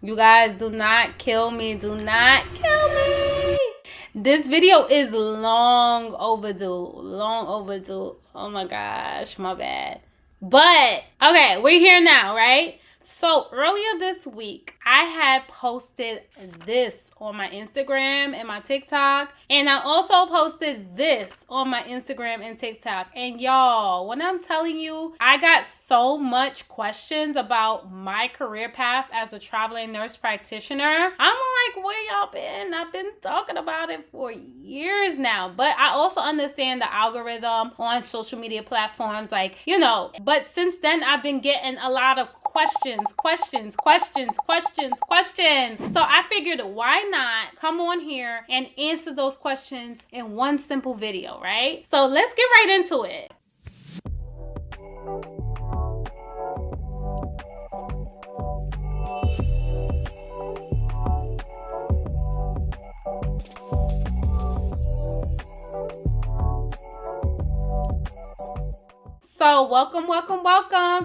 You guys, do not kill me. Do not kill me. This video is long overdue. Long overdue. Oh my gosh, my bad. But, okay, we're here now, right? So, earlier this week, I had posted this on my Instagram and my TikTok. And I also posted this on my Instagram and TikTok. And y'all, when I'm telling you, I got so much questions about my career path as a traveling nurse practitioner. I'm like, where y'all been? I've been talking about it for years now. But I also understand the algorithm on social media platforms, like, you know. But since then, I've been getting a lot of questions. So I figured, why not come on here and answer those questions in one simple video, right? So let's get right into it. So welcome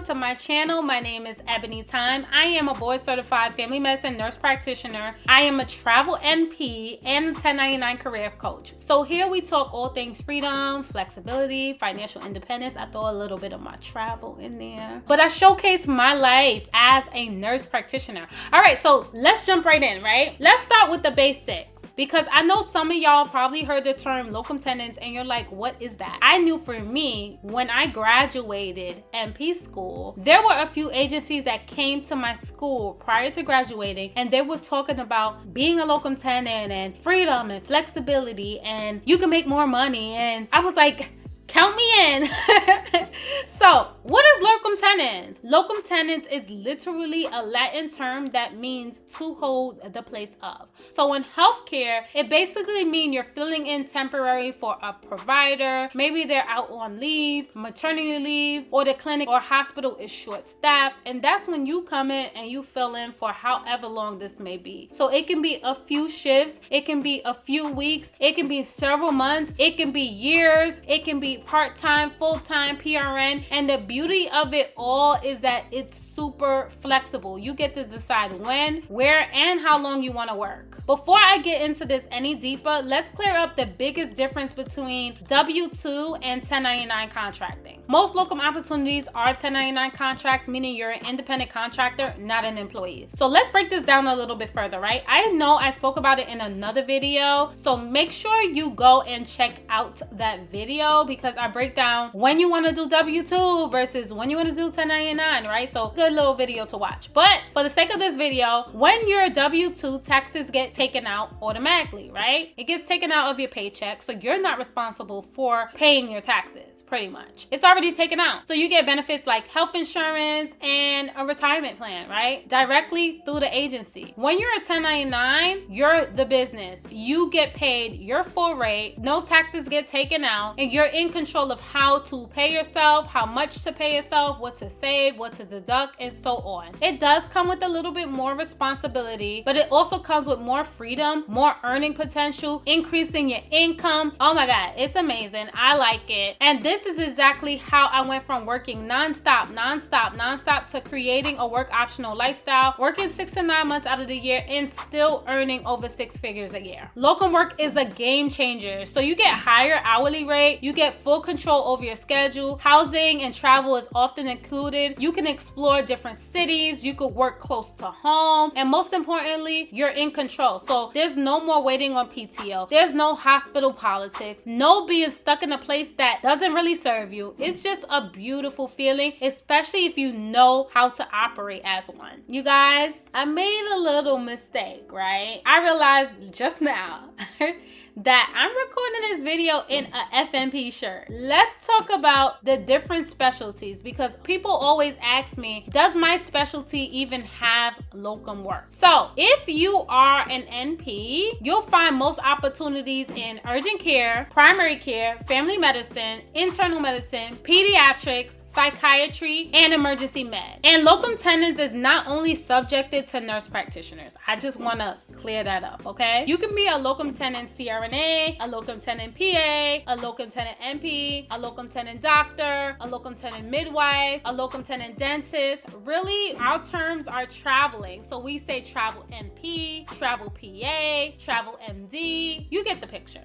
to my channel. My name is Ebony Time. I am a board certified family medicine nurse practitioner. I am a travel NP and a 1099 career coach. So here we talk all things freedom, flexibility, financial independence. I throw a little bit of my travel in there, but I showcase my life as a nurse practitioner. All right, so let's jump right in, right? Let's start with the basics, because I know some of y'all probably heard the term Locum Tenens and you're like, what is that? I knew for me, when I graduated NP school, there were a few agencies that came to my school prior to graduating, and they were talking about being a locum tenens and freedom and flexibility, and you can make more money. And I was like, count me in. So, what is locum tenens? Locum tenens is literally a Latin term that means to hold the place of. So in healthcare, it basically means you're filling in temporary for a provider. Maybe they're out on leave, maternity leave, or the clinic or hospital is short-staffed, and that's when you come in and you fill in for however long this may be. So it can be a few shifts, it can be a few weeks, it can be several months, it can be years, it can be part-time, full-time, PRN, and the beauty of it all is that it's super flexible. You get to decide when, where, and how long you want to work. Before I get into this any deeper, let's clear up the biggest difference between W-2 and 1099 contracting. Most locum opportunities are 1099 contracts, meaning you're an independent contractor, not an employee. So let's break this down a little bit further, right? I know I spoke about it in another video, so make sure you go and check out that video, because I break down when you want to do W-2 versus when you want to do 1099, right? So good little video to watch. But for the sake of this video, when you're W-2, taxes get taken out automatically, right? It gets taken out of your paycheck, so you're not responsible for paying your taxes, pretty much. It's already taken out. So you get benefits like health insurance and a retirement plan, right? Directly through the agency. When you're a 1099, you're the business. You get paid your full rate, no taxes get taken out, and you're in control of how to pay yourself, how much to pay yourself, what to save, what to deduct, and so on. It does come with a little bit more responsibility, but it also comes with more freedom, more earning potential, increasing your income. Oh my God, it's amazing. I like it. And this is exactly how I went from working nonstop to creating a work optional lifestyle, working 6 to 9 months out of the year and still earning over 6 figures a year. Locum work is a game changer. So you get higher hourly rate, you get full control over your schedule, housing and travel is often included, you can explore different cities, you could work close to home, and most importantly, you're in control. So there's no more waiting on PTO, there's no hospital politics, no being stuck in a place that doesn't really serve you. It's just a beautiful feeling, especially if you know how to operate as one. You guys, I made a little mistake, right? I realized just now that I'm recording this video in a FNP shirt. Let's talk about the different specialties, because people always ask me, does my specialty even have locum work? So if you are an NP, you'll find most opportunities in urgent care, primary care, family medicine, internal medicine, pediatrics, psychiatry, and emergency med. And locum tenens is not only subjected to nurse practitioners. I just want to clear that up, okay? You can be a locum tenens CRN RNA, a locum tenens PA, a locum tenens NP, a locum tenens doctor, a locum tenens midwife, a locum tenens dentist. Really, our terms are traveling. So we say travel NP, travel PA, travel MD. You get the picture.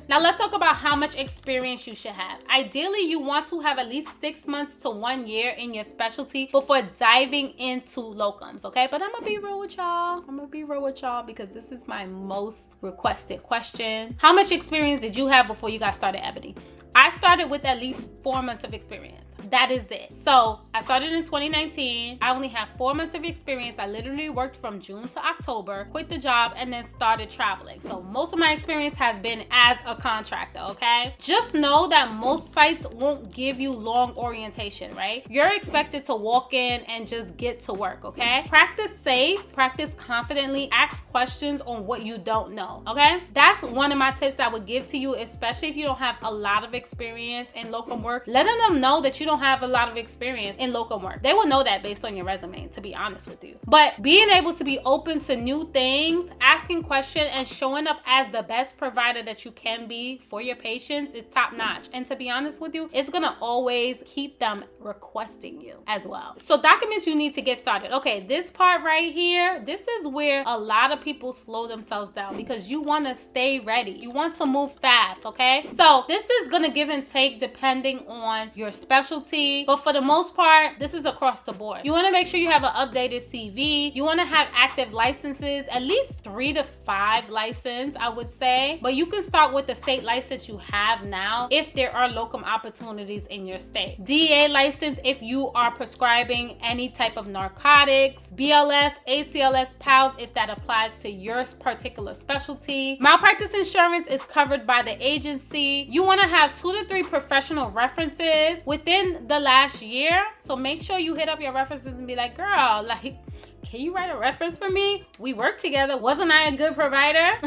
Now let's talk about how much experience you should have. Ideally, you want to have at least 6 months to 1 year in your specialty before diving into locums, okay? But I'm gonna be real with y'all. Because this is my most requested question. How much experience did you have before you got started, Ebony? I started with at least 4 months of experience. That is it. So I started in 2019. I only have 4 months of experience. I literally worked from June to October, quit the job, and then started traveling. So most of my experience has been as a contractor, okay? Just know that most sites won't give you long orientation, right? You're expected to walk in and just get to work, okay? Practice safe, practice confidently, ask questions on what you don't know, okay? That's one of my tips I would give to you, especially if you don't have a lot of experience in locum work. Letting them know that you don't have a lot of experience in locum work. They will know that based on your resume, to be honest with you. But being able to be open to new things, asking questions, and showing up as the best provider that you can be for your patients is top notch. And to be honest with you, it's gonna always keep them requesting you as well. So documents you need to get started. Okay, this part right here, this is where a lot of people slow themselves down because you wanna stay ready. You want to move fast, okay? So this is gonna give and take depending on your specialty, but for the most part, this is across the board. You wanna make sure you have an updated CV. You wanna have active licenses, at least 3 to 5 licenses, I would say. But you can start with the state license you have now if there are locum opportunities in your state. DEA license if you are prescribing any type of narcotics, BLS, ACLS, PALS if that applies to your particular specialty. Malpractice insurance is covered by the agency. You wanna have 2 to 3 professional references within the last year. So make sure you hit up your references and be like, girl, like, can you write a reference for me? We worked together. Wasn't I a good provider?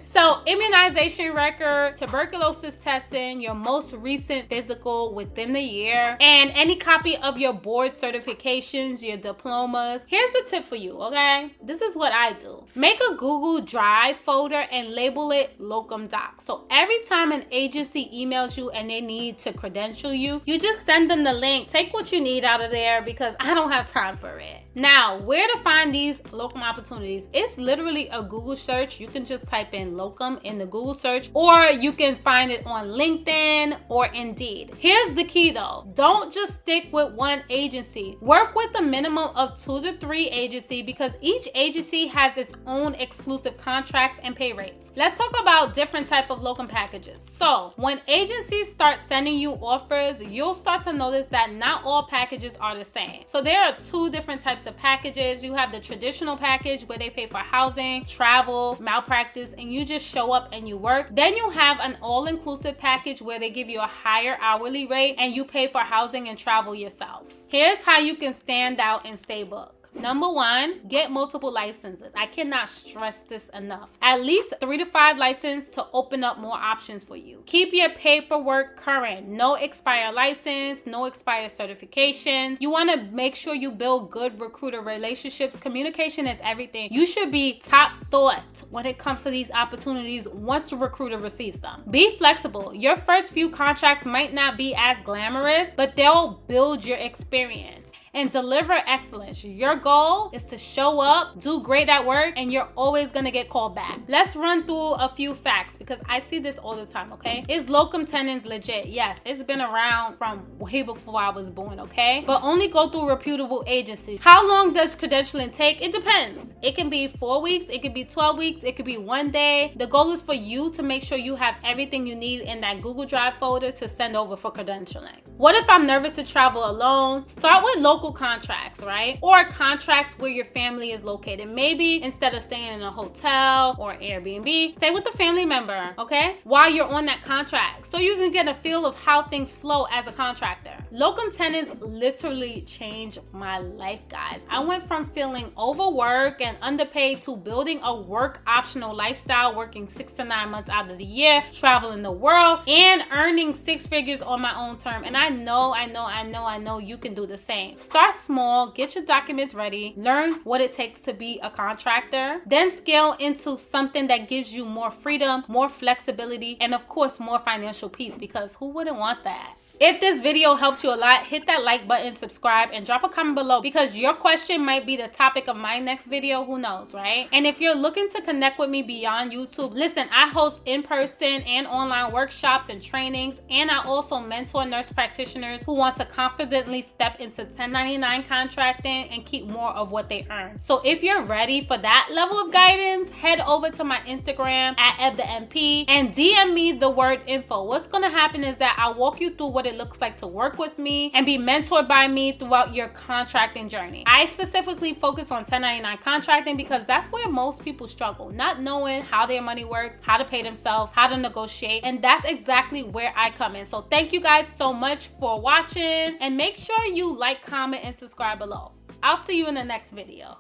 So immunization record, tuberculosis testing, your most recent physical within the year, and any copy of your board certifications, your diplomas. Here's a tip for you, okay? This is what I do. Make a Google Drive folder and label it Locum Docs. So every time an agency emails you and they need to credential you, you just send them the link. Take what you need out of there because I don't have time for it. Now, where to find these locum opportunities? It's literally a Google search. You can just type in locum in the Google search, or you can find it on LinkedIn or Indeed. Here's the key though. Don't just stick with one agency. Work with a minimum of 2 to 3 agencies because each agency has its own exclusive contracts and pay rates. Let's talk about different type of locum packages. So when agencies start sending you offers, you'll start to notice that not all packages are the same. So there are 2 different types of packages. You have the traditional package where they pay for housing, travel, malpractice, and you just show up and you work. Then you have an all-inclusive package where they give you a higher hourly rate and you pay for housing and travel yourself. Here's how you can stand out and stay booked. Number 1, get multiple licenses. I cannot stress this enough. At least 3 to 5 licenses to open up more options for you. Keep your paperwork current. No expired license, no expired certifications. You want to make sure you build good recruiter relationships. Communication is everything. You should be top thought when it comes to these opportunities once the recruiter receives them. Be flexible. Your first few contracts might not be as glamorous, but they'll build your experience and deliver excellence. Your goal is to show up, do great at work, and you're always gonna get called back. Let's run through a few facts because I see this all the time, okay? Is Locum Tenens legit? Yes, it's been around from way before I was born, okay? But only go through reputable agencies. How long does credentialing take? It depends. It can be 4 weeks, it could be 12 weeks, it could be 1 day. The goal is for you to make sure you have everything you need in that Google Drive folder to send over for credentialing. What if I'm nervous to travel alone? Start with local contracts, right? Or contracts where your family is located. Maybe instead of staying in a hotel or Airbnb, stay with a family member, okay? While you're on that contract, so you can get a feel of how things flow as a contractor. Locum Tenens literally changed my life, guys. I went from feeling overworked and underpaid to building a work optional lifestyle, working 6 to 9 months out of the year, traveling the world, and earning 6 figures on my own term. And I I know you can do the same. Start small, get your documents ready, learn what it takes to be a contractor, then scale into something that gives you more freedom, more flexibility, and of course, more financial peace, because who wouldn't want that? If this video helped you a lot, hit that like button, subscribe, and drop a comment below, because your question might be the topic of my next video. Who knows, right? And if you're looking to connect with me beyond YouTube, listen, I host in-person and online workshops and trainings, and I also mentor nurse practitioners who want to confidently step into 1099 contracting and keep more of what they earn. So if you're ready for that level of guidance, head over to my Instagram at ebthenp and DM me the word info. What's going to happen is that I'll walk you through what it looks like to work with me and be mentored by me throughout your contracting journey. I specifically focus on 1099 contracting because that's where most people struggle, not knowing how their money works, how to pay themselves, how to negotiate, and that's exactly where I come in. So thank you guys so much for watching, and make sure you like, comment, and subscribe below. I'll see you in the next video.